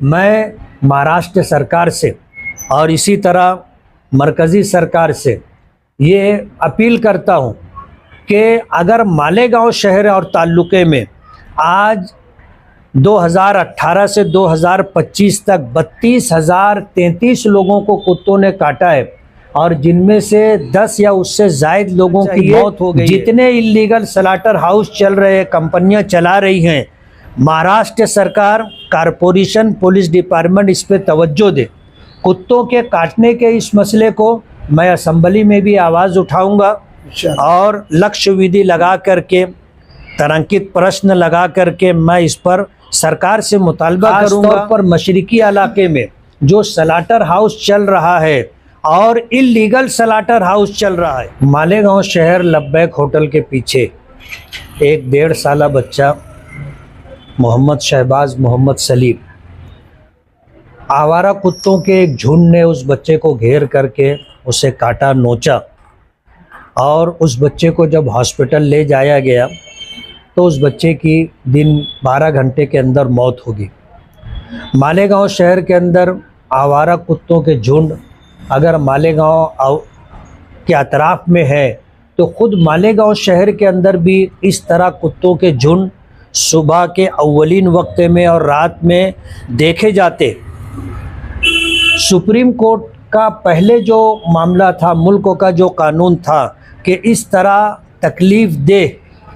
मैं महाराष्ट्र सरकार से और इसी तरह मरकज़ी सरकार से ये अपील करता हूँ कि अगर मालेगांव शहर और ताल्लुके में आज 2018 से 2025 तक 32,033 लोगों को कुत्तों ने काटा है और जिनमें से 10 या उससे ज़ायद लोगों की मौत हो गई। जितने इल्लीगल स्लॉटर हाउस चल रहे हैं, कंपनियां चला रही हैं, महाराष्ट्र सरकार, कारपोरेशन, पुलिस डिपार्टमेंट इस पे तवज्जो दे। कुत्तों के काटने के इस मसले को मैं असेंबली में भी आवाज़ उठाऊंगा और लक्ष्य विधि लगा करके, तारांकित प्रश्न लगा करके मैं इस पर सरकार से मुतालबा करूंगा। पर मशरिकी इलाके में जो स्लॉटर हाउस चल रहा है और इल्लीगल स्लॉटर हाउस चल रहा है, मालेगांव शहर लब्बैक होटल के पीछे एक 1.5 साला बच्चा मोहम्मद शहबाज मोहम्मद सलीम, आवारा कुत्तों के एक झुंड ने उस बच्चे को घेर करके उसे काटा, नोचा और उस बच्चे को जब हॉस्पिटल ले जाया गया तो उस बच्चे की दिन 12 घंटे के अंदर मौत होगी। मालेगांव शहर के अंदर आवारा कुत्तों के झुंड अगर मालेगांव के अतराफ में है तो खुद मालेगांव शहर के अंदर भी इस तरह कुत्तों के झुंड सुबह के अव्वलीन वक्त में और रात में देखे जाते। सुप्रीम कोर्ट का पहले जो मामला था, मुल्क का जो कानून था कि इस तरह तकलीफ़ दे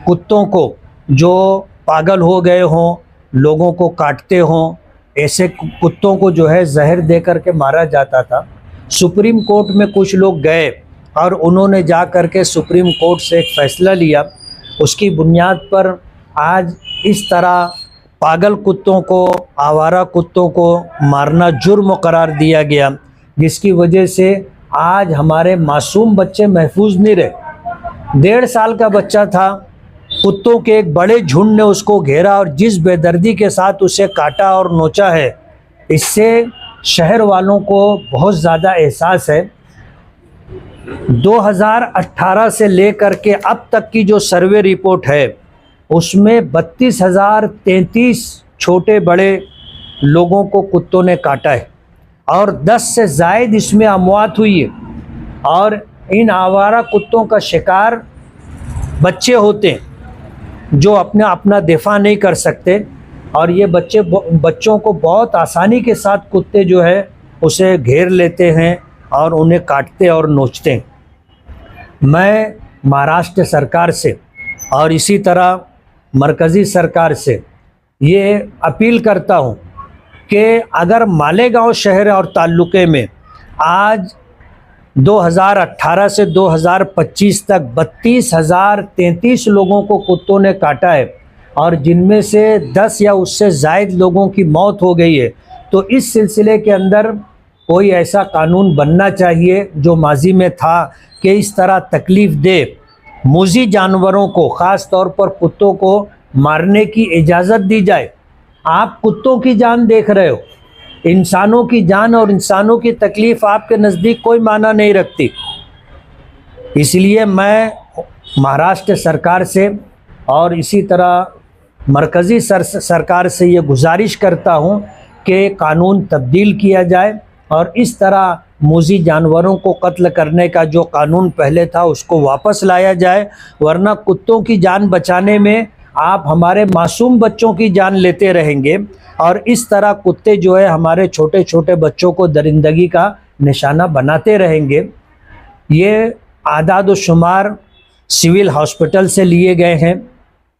कुत्तों को जो पागल हो गए हों, लोगों को काटते हों, ऐसे कुत्तों को जो है जहर दे करके मारा जाता था। सुप्रीम कोर्ट में कुछ लोग गए और उन्होंने जा कर के सुप्रीम कोर्ट से एक फ़ैसला लिया। उसकी बुनियाद पर आज इस तरह पागल कुत्तों को, आवारा कुत्तों को मारना जुर्म करार दिया गया, जिसकी वजह से आज हमारे मासूम बच्चे महफूज नहीं रहे। 1.5 साल का बच्चा था, कुत्तों के एक बड़े झुंड ने उसको घेरा और जिस बेदर्दी के साथ उसे काटा और नोचा है, इससे शहर वालों को बहुत ज़्यादा एहसास है। 2018 से लेकर के अब तक की जो सर्वे रिपोर्ट है उसमें 32,033 छोटे बड़े लोगों को कुत्तों ने काटा है और 10 से ज़ायद इसमें अमवात हुई है। और इन आवारा कुत्तों का शिकार बच्चे होते हैं जो अपना दिफा नहीं कर सकते और ये बच्चों को बहुत आसानी के साथ कुत्ते जो है उसे घेर लेते हैं और उन्हें काटते और नोचते हैं। मैं महाराष्ट्र सरकार से और इसी तरह मरकज़ी सरकार से ये अपील करता हूँ कि अगर मालेगांव शहर और ताल्लुके में आज 2018 से 2025 तक 32,033 लोगों को कुत्तों ने काटा है और जिनमें से 10 या उससे ज़ायद लोगों की मौत हो गई है, तो इस सिलसिले के अंदर कोई ऐसा कानून बनना चाहिए जो माजी में था कि इस तरह तकलीफ़ दे मूज़ी जानवरों को, ख़ास तौर पर कुत्तों को मारने की इजाज़त दी जाए। आप कुत्तों की जान देख रहे हो, इंसानों की जान और इंसानों की तकलीफ़ आपके नज़दीक कोई माना नहीं रखती। इसलिए मैं महाराष्ट्र सरकार से और इसी तरह मरकज़ी सरकार से ये गुजारिश करता हूँ कि कानून तब्दील किया जाए और इस तरह मूज़ी जानवरों को कत्ल करने का जो कानून पहले था उसको वापस लाया जाए, वरना कुत्तों की जान बचाने में आप हमारे मासूम बच्चों की जान लेते रहेंगे और इस तरह कुत्ते जो है हमारे छोटे छोटे बच्चों को दरिंदगी का निशाना बनाते रहेंगे। ये आदाद व शुमार सिविल हॉस्पिटल से लिए गए हैं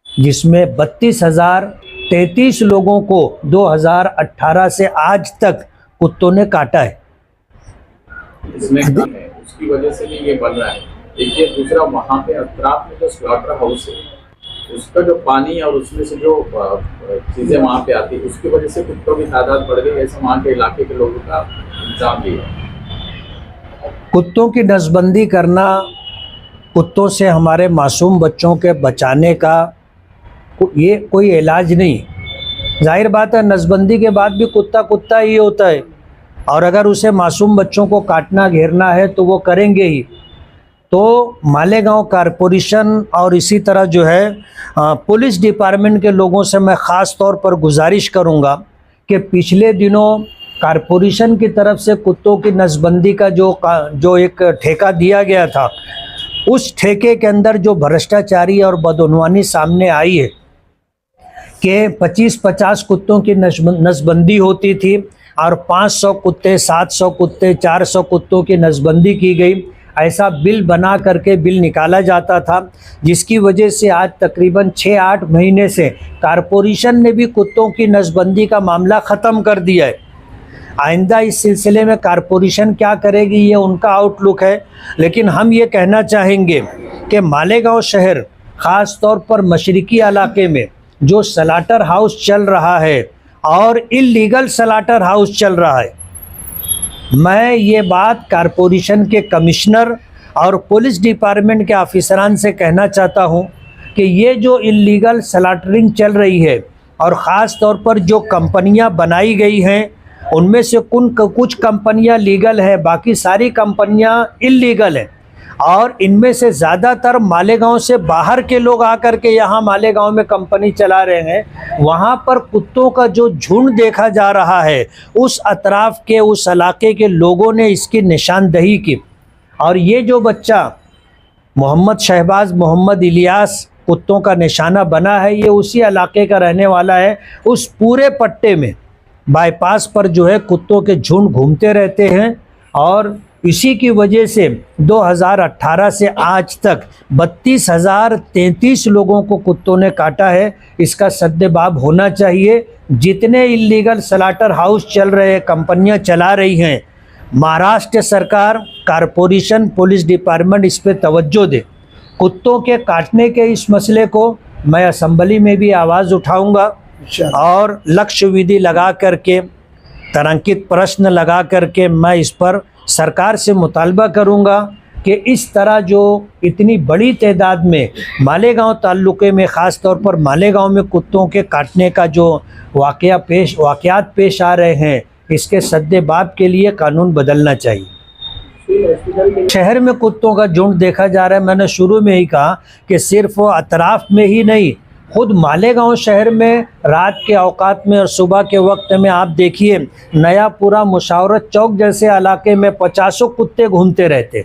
जिसमें 32,033 लोगों को 2018 से आज तक कुत्तों ने काटा है। इसमें है, उसकी वजह से भी ये बन रहा है। देखिए, दूसरा वहाँ पे अतराफ में जो स्लॉटर हाउस है उसका जो पानी और उसमें से जो चीज़ें वहाँ पे आती है उसकी वजह से कुत्तों की तादाद बढ़ गई। ऐसा वहाँ के इलाके के लोगों का इल्जाम भी है। कुत्तों की नसबंदी करना, कुत्तों से हमारे मासूम बच्चों के बचाने का ये कोई इलाज नहीं। जाहिर बात है, नसबंदी के बाद भी कुत्ता कुत्ता ही होता है और अगर उसे मासूम बच्चों को काटना घेरना है तो वो करेंगे ही। तो मालेगांव कारपोरेशन और इसी तरह जो है पुलिस डिपार्टमेंट के लोगों से मैं ख़ास तौर पर गुजारिश करूंगा कि पिछले दिनों कारपोरेशन की तरफ से कुत्तों की नसबंदी का जो एक ठेका दिया गया था, उस ठेके के अंदर जो भ्रष्टाचारी और बदउनवानी सामने आई है कि 25-50 कुत्तों की नसबंदी होती थी और 500 कुत्ते, 700 कुत्ते, 400 कुत्तों की नसबंदी की गई। ऐसा बिल बना करके बिल निकाला जाता था, जिसकी वजह से आज तकरीबन 6-8 महीने से कारपोरेशन ने भी कुत्तों की नसबंदी का मामला ख़त्म कर दिया है। आइंदा इस सिलसिले में कारपोरेशन क्या करेगी, ये उनका आउटलुक है। लेकिन हम ये कहना चाहेंगे कि मालेगांव शहर, ख़ास तौर पर मशरिकी इलाके में जो स्लाटर हाउस चल रहा है और इल्लीगल स्लाटर हाउस चल रहा है, मैं ये बात कारपोरेशन के कमिश्नर और पुलिस डिपार्टमेंट के ऑफिसरान से कहना चाहता हूँ कि ये जो इल्लीगल स्लाटरिंग चल रही है और ख़ास तौर पर जो कंपनियाँ बनाई गई हैं, उनमें से कुछ कंपनियां लीगल है, बाकी सारी कंपनियां इल्लीगल हैं। और इनमें से ज़्यादातर मालेगांव से बाहर के लोग आकर के यहाँ मालेगांव में कंपनी चला रहे हैं। वहाँ पर कुत्तों का जो झुंड देखा जा रहा है, उस अतराफ़ के, उस इलाके के लोगों ने इसकी निशानदही की। और ये जो बच्चा मोहम्मद शहबाज, मोहम्मद इलियास कुत्तों का निशाना बना है, ये उसी इलाके का रहने वाला है। उस पूरे पट्टे में बाईपास पर जो है कुत्तों के झुंड घूमते रहते हैं और इसी की वजह से 2018 से आज तक 32,033 लोगों को कुत्तों ने काटा है। इसका सद्देबाब होना चाहिए। जितने इल्लीगल स्लाटर हाउस चल रहे हैं, कंपनियां चला रही हैं, महाराष्ट्र सरकार, कारपोरेशन, पुलिस डिपार्टमेंट इस पे तवज्जो दे। कुत्तों के काटने के इस मसले को मैं असेंबली में भी आवाज़ उठाऊंगा और लक्ष्य विधि लगा करके, तारांकित प्रश्न लगा करके मैं इस पर सरकार से मुतालबा करूंगा कि इस तरह जो इतनी बड़ी तादाद में मालेगांव ताल्लुके में, ख़ास तौर पर मालेगांव में कुत्तों के काटने का जो वाक़यात पेश आ रहे हैं, इसके सद्देबाब के लिए कानून बदलना चाहिए। शहर में कुत्तों का झुंड देखा जा रहा है। मैंने शुरू में ही कहा कि सिर्फ अतराफ़ में ही नहीं, खुद मालेगांव शहर में रात के औकात में और सुबह के वक्त में आप देखिए, नयापुरा, मुशावरत चौक जैसे इलाके में 50 कुत्ते घूमते रहते।